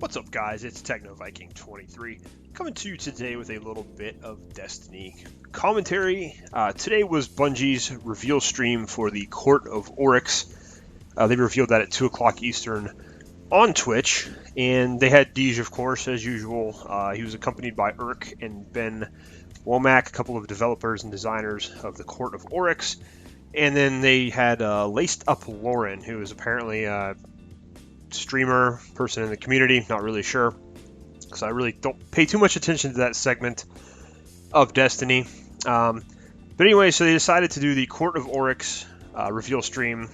What's up, guys? It's TechnoViking23 coming to you today with a little bit of Destiny commentary. Today was Bungie's reveal stream for the Court of Oryx. They revealed that at 2 o'clock Eastern on Twitch, and they had Deej, of course, as usual. He was accompanied by Urk and Ben Womack, a couple of developers and designers of the Court of Oryx. And then they had Laced Up Lauren, who is apparently streamer person in the community, not really sure, because I really don't pay too much attention to that segment of Destiny. But anyway, so they decided to do the Court of Oryx reveal stream,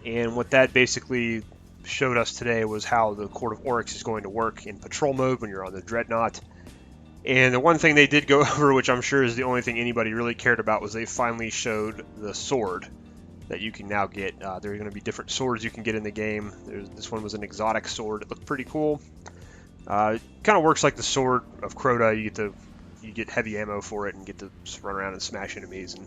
and what that basically showed us today was how the Court of Oryx is going to work in patrol mode when you're on the Dreadnought. And the one thing they did go over, which I'm sure is the only thing anybody really cared about, was they finally showed the sword that you can now get. There are going to be different swords you can get in the game. This one was an exotic sword. It looked pretty cool. It kind of works like the sword of Crota. You get heavy ammo for it and get to just run around and smash enemies and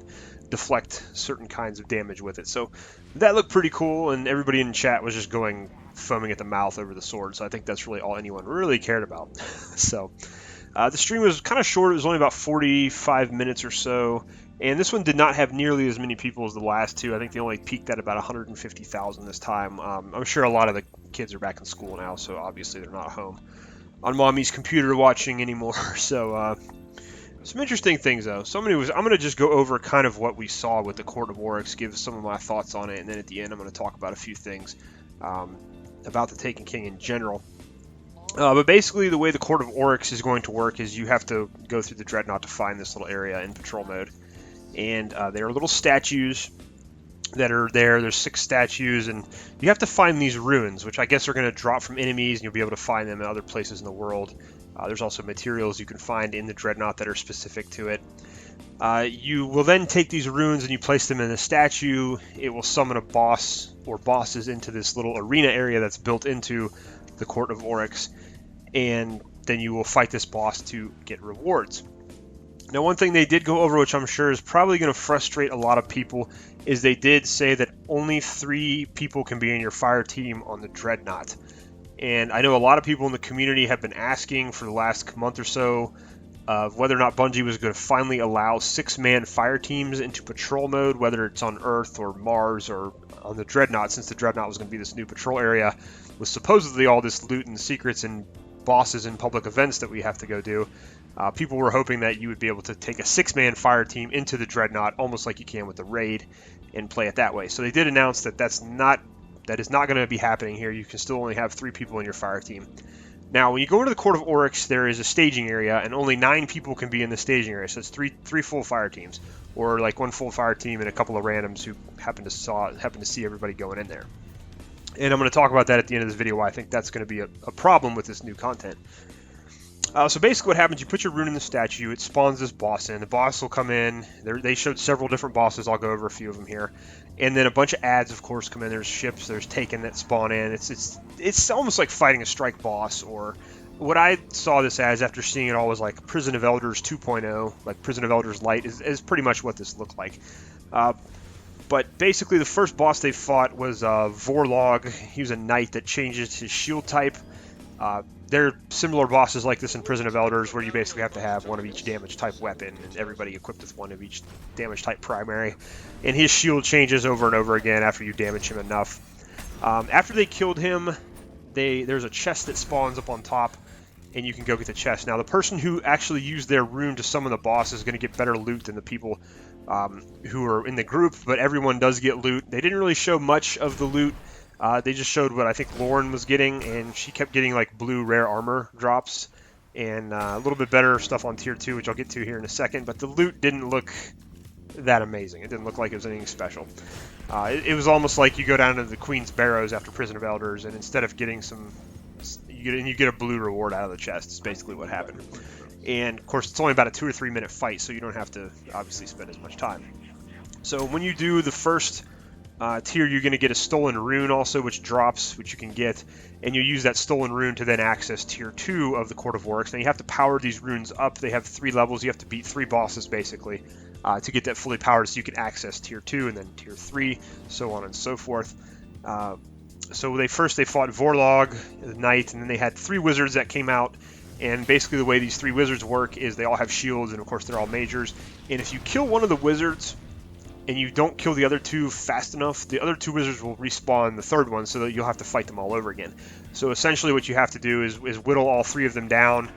deflect certain kinds of damage with it. So that looked pretty cool, and everybody in chat was just going foaming at the mouth over the sword. So I think that's really all anyone really cared about. So the stream was kind of short. It was only about 45 minutes or so. And this one did not have nearly as many people as the last two. I think they only peaked at about 150,000 this time. I'm sure a lot of the kids are back in school now, so obviously they're not home on mommy's computer watching anymore. So some interesting things, though. I'm going to just go over kind of what we saw with the Court of Oryx, give some of my thoughts on it, and then at the end I'm going to talk about a few things about the Taken King in general. But basically the way the Court of Oryx is going to work is you have to go through the Dreadnought to find this little area in patrol mode. And there are little statues that are there. There's 6 statues, and you have to find these runes, which I guess are going to drop from enemies, and you'll be able to find them in other places in the world. There's also materials you can find in the Dreadnought that are specific to it. You will then take these runes and you place them in a statue. It will summon a boss or bosses into this little arena area that's built into the Court of Oryx, and then you will fight this boss to get rewards. Now, one thing they did go over, which I'm sure is probably going to frustrate a lot of people, is they did say that only 3 people can be in your fire team on the Dreadnought. And I know a lot of people in the community have been asking for the last month or so of whether or not Bungie was going to finally allow 6-man fire teams into patrol mode, whether it's on Earth or Mars or on the Dreadnought, since the Dreadnought was going to be this new patrol area with supposedly all this loot and secrets and bosses and public events that we have to go do. People were hoping that you would be able to take a 6-man fire team into the Dreadnought, almost like you can with the Raid, and play it that way. So they did announce that that is not going to be happening here. You can still only have 3 people in your fire team. Now, when you go into the Court of Oryx, there is a staging area, and only 9 people can be in the staging area. So it's three full fire teams, or like 1 full fire team and a couple of randoms who happen to see everybody going in there. And I'm going to talk about that at the end of this video, why I think that's going to be a problem with this new content. So basically what happens, you put your rune in the statue, it spawns this boss in. The boss will come in. They showed several different bosses. I'll go over a few of them here. And then a bunch of adds, of course, come in. There's ships, there's Taken that spawn in. It's almost like fighting a strike boss, or what I saw this as after seeing it all was like Prison of Elders 2.0, like Prison of Elders Light is pretty much what this looked like. But basically the first boss they fought was Vorlog. He was a knight that changes his shield type. There are similar bosses like this in Prison of Elders, where you basically have to have one of each damage type weapon, and everybody equipped with one of each damage type primary. And his shield changes over and over again after you damage him enough. After they killed him, there's a chest that spawns up on top, and you can go get the chest. Now, the person who actually used their rune to summon the boss is going to get better loot than the people who are in the group, but everyone does get loot. They didn't really show much of the loot. They just showed what I think Lauren was getting, and she kept getting like blue rare armor drops and a little bit better stuff on tier 2, which I'll get to here in a second, but the loot didn't look that amazing. It didn't look like it was anything special. It was almost like you go down to the Queen's Barrows after Prison of Elders, and instead of getting you get a blue reward out of the chest. It's basically what happened. And of course, it's only about a 2 or 3 minute fight, so you don't have to obviously spend as much time. So when you do the first tier, you're going to get a stolen rune also, which drops, which you can get, and you use that stolen rune to then access tier 2 of the Court of Oryx. Now you have to power these runes up. They have 3 levels. You have to beat 3 bosses basically to get that fully powered, so you can access tier 2 and then tier 3, so on and so forth. So they fought Vorlog, the Knight, and then they had 3 wizards that came out. And basically the way these 3 wizards work is they all have shields, and of course they're all majors. And if you kill one of the wizards and you don't kill the other 2 fast enough, the other 2 wizards will respawn the 3rd one, so that you'll have to fight them all over again. So essentially what you have to do is whittle all 3 of them down,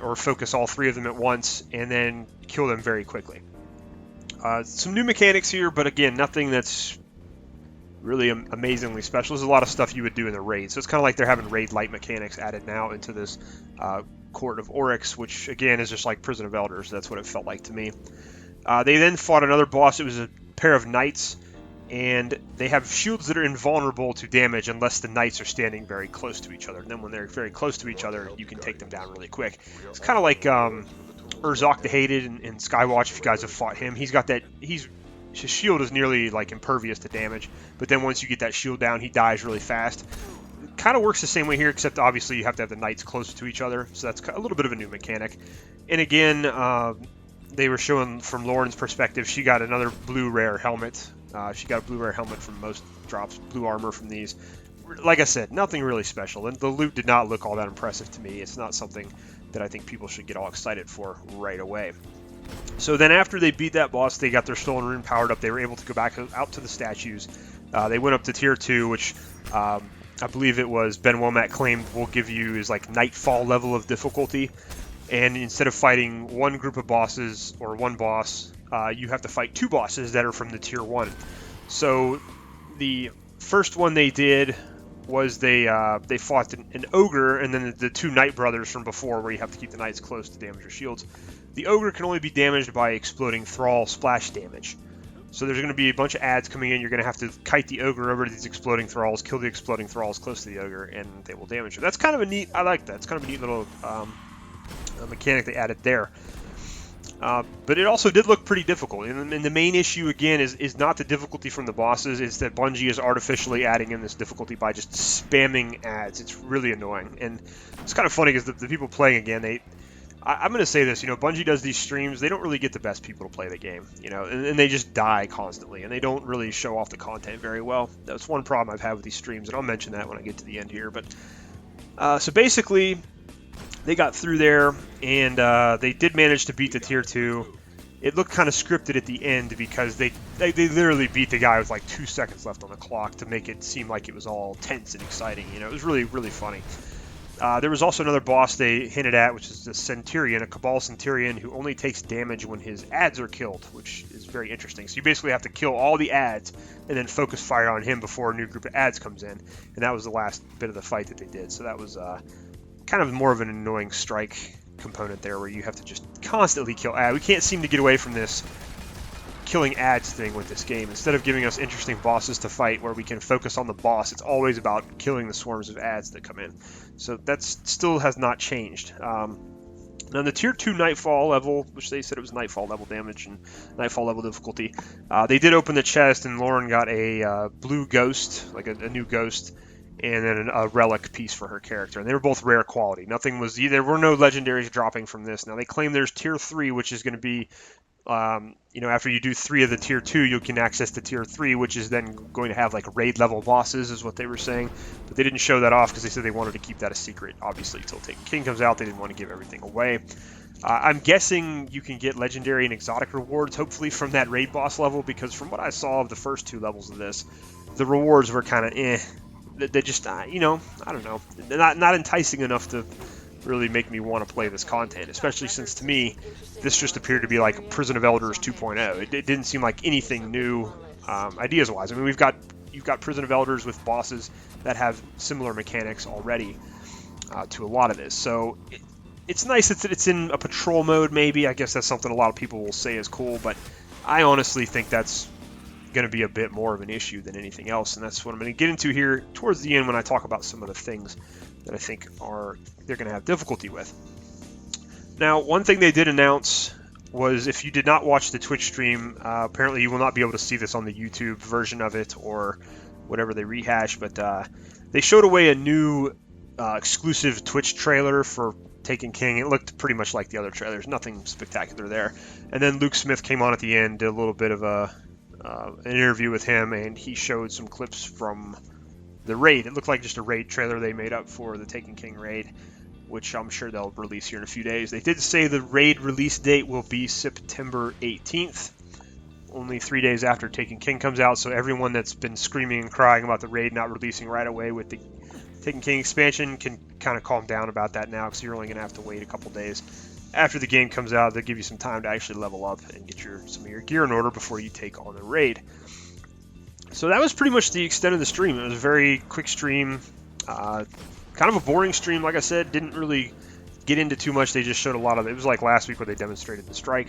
or focus all 3 of them at once, and then kill them very quickly. Some new mechanics here, but again, nothing that's really amazingly special. There's a lot of stuff you would do in the raid, so it's kind of like they're having raid light mechanics added now into this Court of Oryx, which again is just like Prison of Elders. That's what it felt like to me. They then fought another boss. It was a pair of knights, and they have shields that are invulnerable to damage unless the knights are standing very close to each other. And then when they're very close to each other, you can take them down really quick. It's kind of like Urzok the Hated in Skywatch. If you guys have fought him, he's got that. His shield is nearly like impervious to damage, but then once you get that shield down, he dies really fast. Kind of works the same way here, except obviously you have to have the knights closer to each other, so that's a little bit of a new mechanic. And again, they were showing from Lauren's perspective, she got another blue rare helmet. She got a blue rare helmet from most drops, blue armor from these. Like I said, nothing really special, and the loot did not look all that impressive to me. It's not something that I think people should get all excited for right away. So then after they beat that boss, they got their Stolen Rune powered up. They were able to go back out to the statues. They went up to tier 2, which I believe it was Ben Womack claimed will give you is like Nightfall level of difficulty. And instead of fighting one group of bosses or one boss, you have to fight 2 bosses that are from the tier 1. So the first one they did was they fought an ogre and then the 2 Knight brothers from before, where you have to keep the knights close to damage your shields. The ogre can only be damaged by exploding thrall splash damage. So there's going to be a bunch of adds coming in. You're going to have to kite the ogre over to these exploding thralls, kill the exploding thralls close to the ogre, and they will damage you. That's kind of a neat, I like that. It's kind of a neat little mechanic they added there. But it also did look pretty difficult. And the main issue, again, is not the difficulty from the bosses. It's that Bungie is artificially adding in this difficulty by just spamming adds. It's really annoying. And it's kind of funny because the people playing, again, I'm going to say this, Bungie does these streams, they don't really get the best people to play the game, and they just die constantly, and they don't really show off the content very well. That's one problem I've had with these streams, and I'll mention that when I get to the end here. But so basically, they got through there, and they did manage to beat the tier 2. It looked kind of scripted at the end because they literally beat the guy with like 2 seconds left on the clock to make it seem like it was all tense and exciting. It was really, really funny. There was also another boss they hinted at, which is a Centurion, a Cabal Centurion, who only takes damage when his adds are killed, which is very interesting. So you basically have to kill all the adds and then focus fire on him before a new group of adds comes in. And that was the last bit of the fight that they did. So that was kind of more of an annoying strike component there, where you have to just constantly kill adds. We can't seem to get away from this killing adds thing with this game. Instead of giving us interesting bosses to fight where we can focus on the boss, it's always about killing the swarms of adds that come in. So that still has not changed. Now the tier 2 Nightfall level, which they said it was Nightfall level damage and Nightfall level difficulty, they did open the chest, and Lauren got a blue ghost, like a new ghost, and then a relic piece for her character. And they were both rare quality. There were no legendaries dropping from this. Now they claim there's tier 3, which is going to be after you do 3 of the tier 2, you can access the tier 3, which is then going to have like raid level bosses, is what they were saying. But they didn't show that off because they said they wanted to keep that a secret, obviously, until Taken King comes out. They didn't want to give everything away. I'm guessing you can get legendary and exotic rewards, hopefully, from that raid boss level, because from what I saw of the first 2 levels of this, the rewards were kind of They just, I don't know, they're not enticing enough to really make me want to play this content, especially since, to me, this just appeared to be like Prison of Elders 2.0. It didn't seem like anything new ideas-wise. I mean, you've got Prison of Elders with bosses that have similar mechanics already to a lot of this. So it's nice that it's in a patrol mode, maybe. I guess that's something a lot of people will say is cool, but I honestly think that's going to be a bit more of an issue than anything else, and that's what I'm going to get into here towards the end when I talk about some of the things that I think they're going to have difficulty with. Now, one thing they did announce was, if you did not watch the Twitch stream, apparently you will not be able to see this on the YouTube version of it or whatever they rehash, but they showed away a new exclusive Twitch trailer for Taken King. It looked pretty much like the other trailers, nothing spectacular there. And then Luke Smith came on at the end, did a little bit of an interview with him, and he showed some clips from the raid. It looked like just a raid trailer they made up for the Taken King raid, which I'm sure they'll release here in a few days. They did say the raid release date will be September 18th, only 3 days after Taken King comes out, so everyone that's been screaming and crying about the raid not releasing right away with the Taken King expansion can kind of calm down about that now, because you're only going to have to wait a couple days. After the game comes out, they'll give you some time to actually level up and get some of your gear in order before you take on the raid. So that was pretty much the extent of the stream. It was a very quick stream, kind of a boring stream, like I said. Didn't really get into too much. They just showed a lot of it. It was like last week where they demonstrated the strike.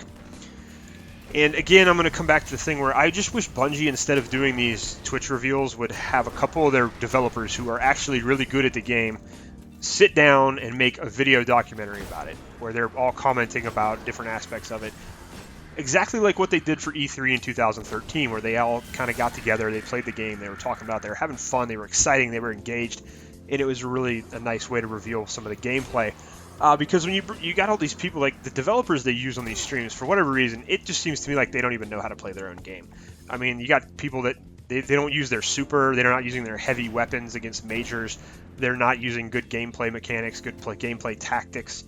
And again, I'm going to come back to the thing where I just wish Bungie, instead of doing these Twitch reveals, would have a couple of their developers who are actually really good at the game sit down and make a video documentary about it, where they're all commenting about different aspects of it. Exactly like what they did for E3 in 2013, where they all kind of got together, they played the game, they were talking about it, they were having fun, they were exciting, they were engaged, and it was really a nice way to reveal some of the gameplay. Because when you got all these people, like the developers they use on these streams, for whatever reason, it just seems to me like they don't even know how to play their own game. I mean, you got people that they don't use their super, they're not using their heavy weapons against majors, they're not using good gameplay mechanics, good gameplay tactics.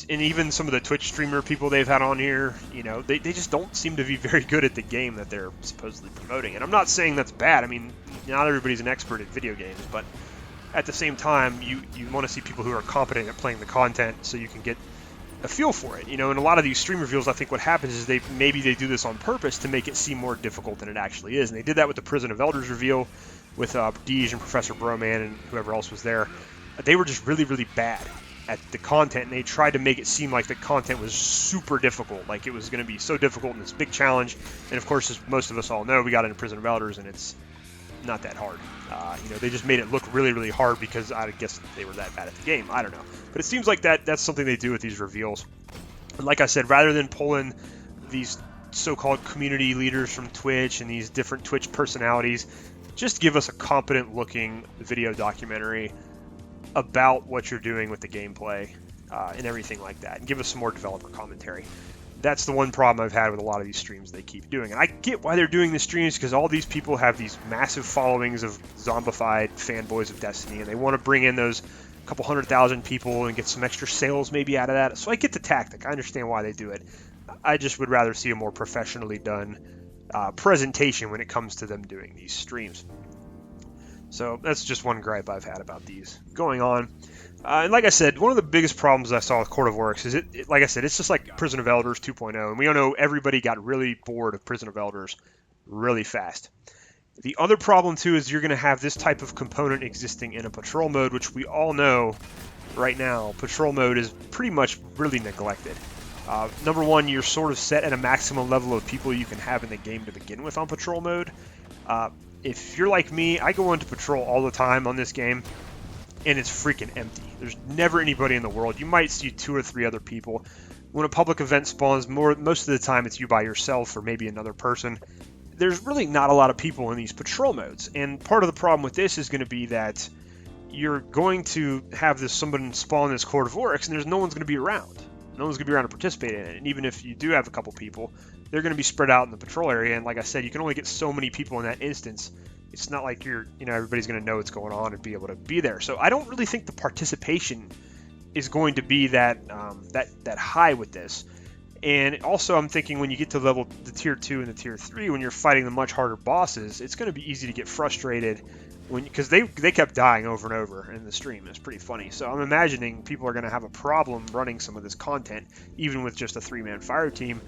And even some of the Twitch streamer people they've had on here, you know, they just don't seem to be very good at the game that they're supposedly promoting. And I'm not saying that's bad. I mean, not everybody's an expert at video games, but at the same time, you want to see people who are competent at playing the content so you can get a feel for it. You know, in a lot of these stream reveals, I think what happens is they do this on purpose to make it seem more difficult than it actually is. And they did that with the Prison of Elders reveal with Deej and Professor Broman and whoever else was there. They were just really, really bad at the content, and they tried to make it seem like the content was super difficult, like it was going to be so difficult and this big challenge. And of course, as most of us all know, we got into Prison of Elders and it's not that hard. You know, they just made it look really, really hard because I guess they were that bad at the game. I don't know. But it seems like that's something they do with these reveals. And like I said, rather than pulling these so-called community leaders from Twitch and these different Twitch personalities, just give us a competent-looking video documentary about what you're doing with the gameplay and everything like that, and give us some more developer commentary. That's the one problem I've had with a lot of these streams they keep doing. And I get why they're doing the streams, because all these people have these massive followings of zombified fanboys of Destiny, and they want to bring in those couple 100,000 people and get some extra sales maybe out of that. So I get the tactic. I understand why they do it. I just would rather see a more professionally done presentation when it comes to them doing these streams. So that's just one gripe I've had about these going on. And like I said, one of the biggest problems I saw with Court of Oryx is like I said, it's just like Prison of Elders 2.0. And we all know everybody got really bored of Prison of Elders really fast. The other problem, too, is you're going to have this type of component existing in a patrol mode, which we all know right now, patrol mode is pretty much really neglected. Number one, you're sort of set at a maximum level of people you can have in the game to begin with on patrol mode. If you're like me, I go into patrol all the time on this game, and it's freaking empty. There's never anybody in the world. You might see 2 or 3 other people. When a public event spawns, most of the time it's you by yourself or maybe another person. There's really not a lot of people in these patrol modes. And part of the problem with this is going to be that you're going to have someone spawn this Court of Oryx, and there's no one's going to be around. No one's going to be around to participate in it. And even if you do have a couple people, they're going to be spread out in the patrol area. And like I said, you can only get so many people in that instance. It's not like everybody's going to know what's going on and be able to be there. So I don't really think the participation is going to be that high with this. And also, I'm thinking when you get to the tier 2 and the tier 3, when you're fighting the much harder bosses, it's going to be easy to get frustrated because they kept dying over and over in the stream. It's pretty funny. So I'm imagining people are going to have a problem running some of this content, even with just a 3-man fire team.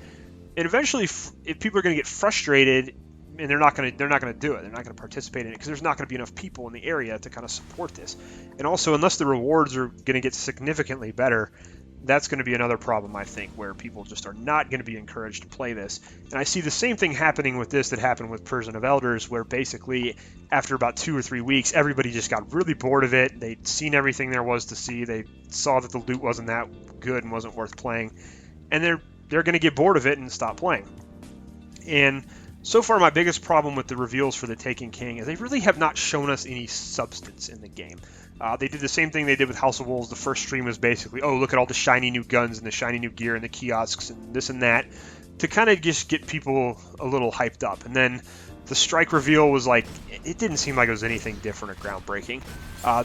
And eventually, if people are going to get frustrated, and they're not going to do it. They're not going to participate in it because there's not going to be enough people in the area to kind of support this. And also, unless the rewards are going to get significantly better, that's going to be another problem, I think, where people just are not going to be encouraged to play this. And I see the same thing happening with this that happened with Prison of Elders, where basically after about 2 or 3 weeks, everybody just got really bored of it. They'd seen everything there was to see. They saw that the loot wasn't that good and wasn't worth playing. And they're going to get bored of it and stop playing. And so far, my biggest problem with the reveals for the Taken King is they really have not shown us any substance in the game. They did the same thing they did with House of Wolves. The first stream was basically, oh, look at all the shiny new guns and the shiny new gear and the kiosks and this and that, to kind of just get people a little hyped up. And then The strike reveal was like, it didn't seem like it was anything different or groundbreaking.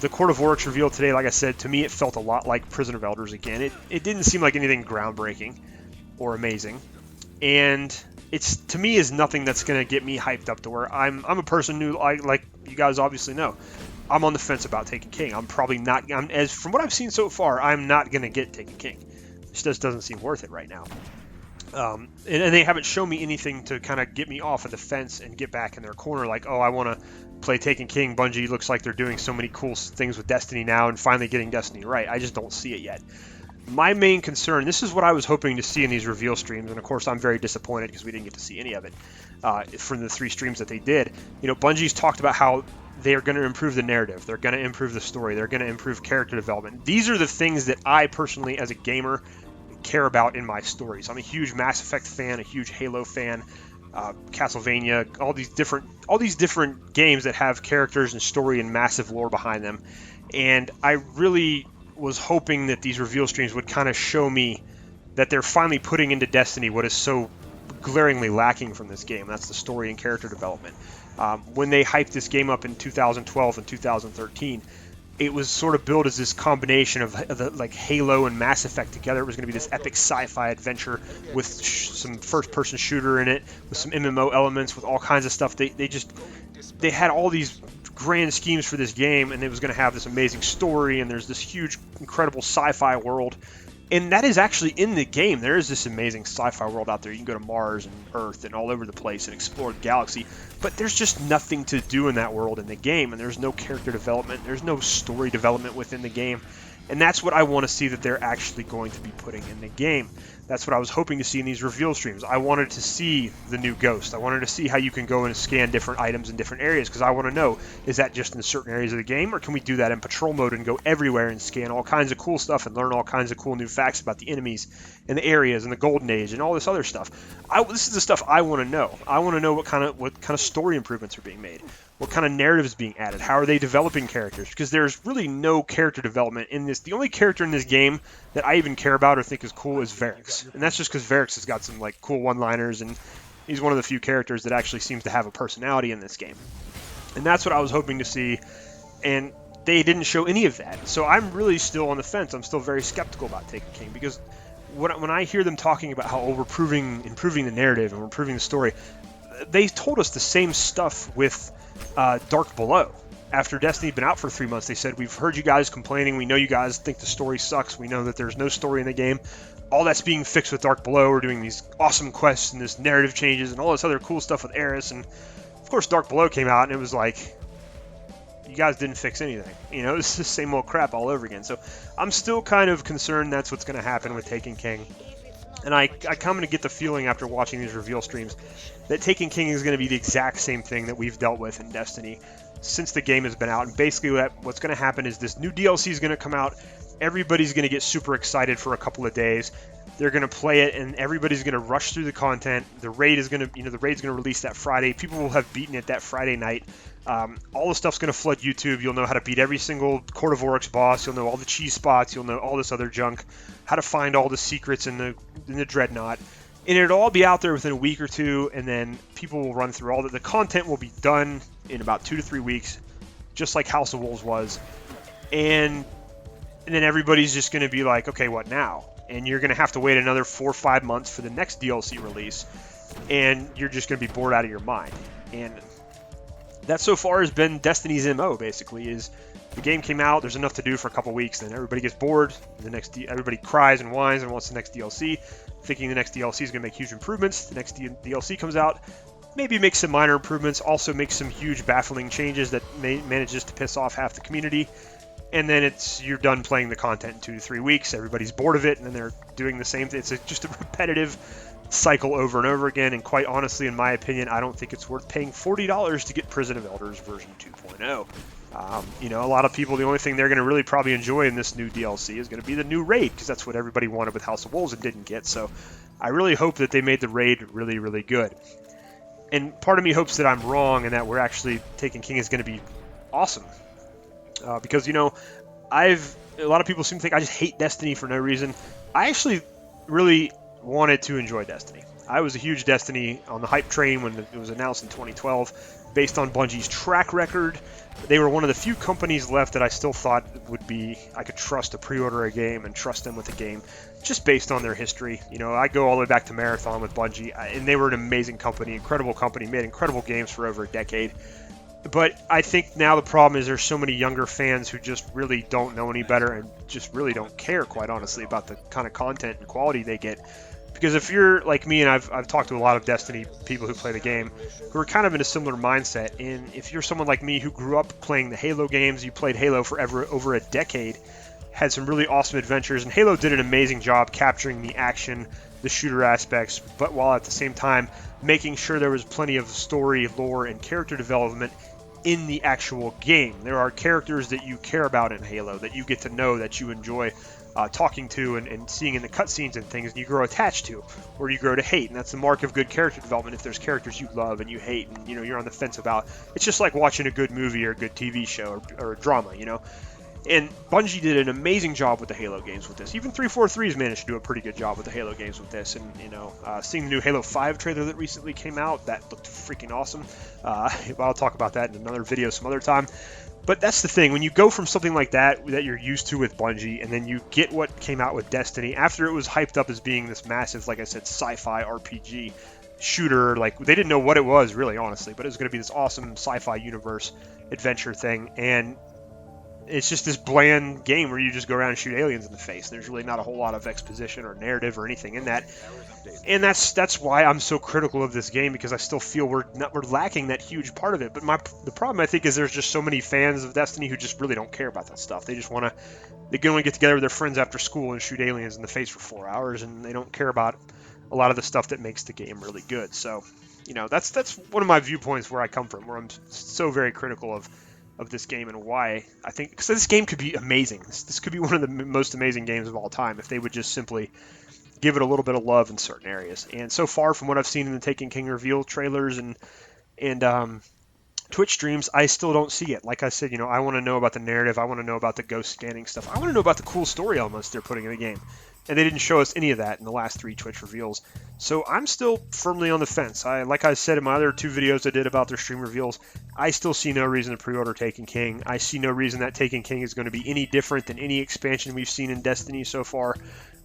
The Court of Oryx reveal today, like I said, to me it felt a lot like Prison of Elders again. It didn't seem like anything groundbreaking or amazing. And it's, to me, is nothing that's going to get me hyped up to where I'm a person who, like you guys obviously know, I'm on the fence about Taken King. I'm probably not, as from what I've seen so far, I'm not going to get Taken King. It just doesn't seem worth it right now. And they haven't shown me anything to kind of get me off of the fence and get back in their corner. Like, oh, I want to play Taken King. Bungie looks like they're doing so many cool things with Destiny now and finally getting Destiny right. I just don't see it yet. My main concern, this is what I was hoping to see in these reveal streams, and of course I'm very disappointed because we didn't get to see any of it from the 3 streams that they did. You know, Bungie's talked about how they are going to improve the narrative, they're going to improve the story, they're going to improve character development. These are the things that I personally, as a gamer, care about in my stories. I'm a huge Mass Effect fan, a huge Halo fan, Castlevania, all these different games that have characters and story and massive lore behind them. And I really was hoping that these reveal streams would kind of show me that they're finally putting into Destiny what is so glaringly lacking from this game. That's the story and character development. When they hyped this game up in 2012 and 2013, it was sort of billed as this combination of like Halo and Mass Effect together. It was going to be this epic sci-fi adventure with some first-person shooter in it, with some MMO elements, with all kinds of stuff. They had all these grand schemes for this game, and it was going to have this amazing story, and there's this huge, incredible sci-fi world. And that is actually in the game. There is this amazing sci-fi world out there. You can go to Mars and Earth and all over the place and explore the galaxy. But there's just nothing to do in that world in the game. And there's no character development. There's no story development within the game. And that's what I want to see that they're actually going to be putting in the game. That's what I was hoping to see in these reveal streams. I wanted to see the new Ghost. I wanted to see how you can go and scan different items in different areas, because I want to know, is that just in certain areas of the game, or can we do that in patrol mode and go everywhere and scan all kinds of cool stuff and learn all kinds of cool new facts about the enemies and the areas and the Golden Age and all this other stuff. This is the stuff I want to know. I want to know what kind of story improvements are being made. What kind of narrative is being added? How are they developing characters? Because there's really no character development in this. The only character in this game that I even care about or think is cool is Varix. And that's just because Varix has got some like cool one-liners, and he's one of the few characters that actually seems to have a personality in this game. And that's what I was hoping to see, and they didn't show any of that. So I'm really still on the fence. I'm still very skeptical about Taken King, because when I hear them talking about how we're improving the narrative and we're improving the story, they told us the same stuff with Dark Below. After Destiny had been out for 3 months, they said, we've heard you guys complaining, we know you guys think the story sucks, we know that there's no story in the game, all that's being fixed with Dark Below. We're doing these awesome quests and this narrative changes and all this other cool stuff with Eris. And of course Dark Below came out and it was like, you guys didn't fix anything. You know, it's the same old crap all over again. So I'm still kind of concerned that's what's going to happen with Taken King. And I kind of get the feeling after watching these reveal streams that Taken King is going to be the exact same thing that we've dealt with in Destiny since the game has been out. And basically what's going to happen is this new DLC is going to come out. Everybody's going to get super excited for a couple of days. They're going to play it, and everybody's going to rush through the content. The raid is going to, the raid's going to release that Friday. People will have beaten it that Friday night. All the stuff's going to flood YouTube. You'll know how to beat every single Court of Oryx boss. You'll know all the cheese spots. You'll know all this other junk. How to find all the secrets in the Dreadnought. And it'll all be out there within a week or two, and then people will run through all that. The content will be done in about 2 to 3 weeks, just like House of Wolves was. And then everybody's just going to be like, okay, what now? And you're going to have to wait another 4 or 5 months for the next DLC release, and you're just going to be bored out of your mind. And that so far has been Destiny's MO, basically, is the game came out, there's enough to do for a couple weeks, then everybody gets bored, everybody cries and whines and wants the next DLC, thinking the next DLC is going to make huge improvements. The next DLC comes out, maybe makes some minor improvements, also makes some huge baffling changes that manages to piss off half the community. And then you're done playing the content in 2 to 3 weeks. Everybody's bored of it, and then they're doing the same thing. It's just a repetitive cycle over and over again. And quite honestly, in my opinion, I don't think it's worth paying $40 to get Prison of Elders version 2.0. A lot of people, the only thing they're going to really probably enjoy in this new DLC is going to be the new raid, because that's what everybody wanted with House of Wolves and didn't get. So I really hope that they made the raid really, really good. And part of me hopes that I'm wrong and that we're actually Taken King is going to be awesome. Because, a lot of people seem to think I just hate Destiny for no reason. I actually really wanted to enjoy Destiny. I was a huge Destiny on the hype train when it was announced in 2012, based on Bungie's track record. They were one of the few companies left that I still thought I could trust to pre-order a game and trust them with a game, just based on their history. You know, I go all the way back to Marathon with Bungie, and they were an amazing company, incredible company, made incredible games for over a decade. But I think now the problem is there's so many younger fans who just really don't know any better and just really don't care, quite honestly, about the kind of content and quality they get. Because if you're like me, and I've talked to a lot of Destiny people who play the game, who are kind of in a similar mindset, and if you're someone like me who grew up playing the Halo games, you played Halo for over a decade, had some really awesome adventures, and Halo did an amazing job capturing the action, the shooter aspects, but while at the same time making sure there was plenty of story, lore, and character development in the actual game. There are characters that you care about in Halo, that you get to know, that you enjoy talking to and seeing in the cutscenes and things, and you grow attached to, or you grow to hate, and that's the mark of good character development. If there's characters you love and you hate, and you're on the fence about, it's just like watching a good movie or a good TV show or a drama, And Bungie did an amazing job with the Halo games with this. Even 343's managed to do a pretty good job with the Halo games with this. And, seeing the new Halo 5 trailer that recently came out, that looked freaking awesome. I'll talk about that in another video some other time. But that's the thing. When you go from something like that you're used to with Bungie, and then you get what came out with Destiny, after it was hyped up as being this massive, like I said, sci-fi RPG shooter, like they didn't know what it was really, honestly, but it was going to be this awesome sci-fi universe adventure thing, and it's just this bland game where you just go around and shoot aliens in the face. There's really not a whole lot of exposition or narrative or anything in that. And that's why I'm so critical of this game, because I still feel we're lacking that huge part of it. But the problem, I think, is there's just so many fans of Destiny who just really don't care about that stuff. They just they can only get together with their friends after school and shoot aliens in the face for 4 hours, and they don't care about a lot of the stuff that makes the game really good. So, that's one of my viewpoints where I come from, where I'm so very critical of this game, and why I think, because this game could be amazing. This could be one of the most amazing games of all time if they would just simply give it a little bit of love in certain areas. And so far, from what I've seen in the Taken King reveal trailers and Twitch streams, I still don't see it. Like I said, I want to know about the narrative. I want to know about the ghost scanning stuff. I want to know about the cool story elements they're putting in the game. And they didn't show us any of that in the last 3 Twitch reveals. So I'm still firmly on the fence. Like I said in my other 2 videos I did about their stream reveals, I still see no reason to pre-order Taken King. I see no reason that Taken King is going to be any different than any expansion we've seen in Destiny so far,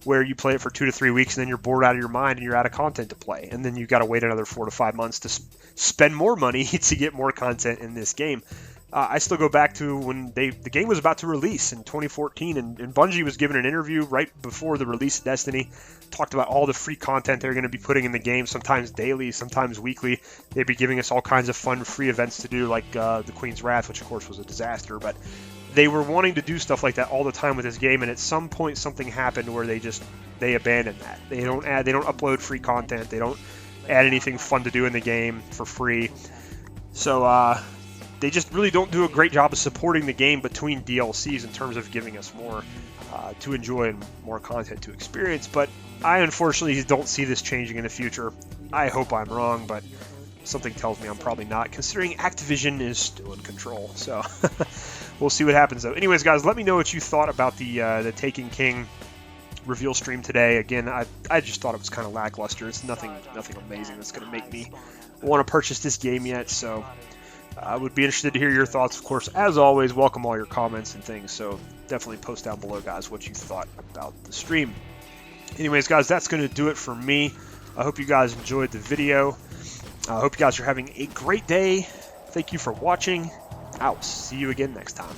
where you play it for 2 to 3 weeks and then you're bored out of your mind and you're out of content to play. And then you've got to wait another 4 to 5 months to spend more money to get more content in this game. I still go back to when the game was about to release in 2014, and Bungie was given an interview right before the release of Destiny, talked about all the free content they're going to be putting in the game, sometimes daily, sometimes weekly. They'd be giving us all kinds of fun free events to do, like the Queen's Wrath, which of course was a disaster, but they were wanting to do stuff like that all the time with this game, and at some point something happened where they abandoned that. They don't upload free content, they don't add anything fun to do in the game for free. So they just really don't do a great job of supporting the game between DLCs in terms of giving us more to enjoy and more content to experience. But I unfortunately don't see this changing in the future. I hope I'm wrong, but something tells me I'm probably not, considering Activision is still in control. So we'll see what happens, though. Anyways, guys, let me know what you thought about the Taken King reveal stream today. Again, I just thought it was kind of lackluster. It's nothing amazing that's going to make me want to purchase this game yet. So I would be interested to hear your thoughts. Of course, as always, welcome all your comments and things. So definitely post down below, guys, what you thought about the stream. Anyways, guys, that's going to do it for me. I hope you guys enjoyed the video. I hope you guys are having a great day. Thank you for watching. I'll see you again next time.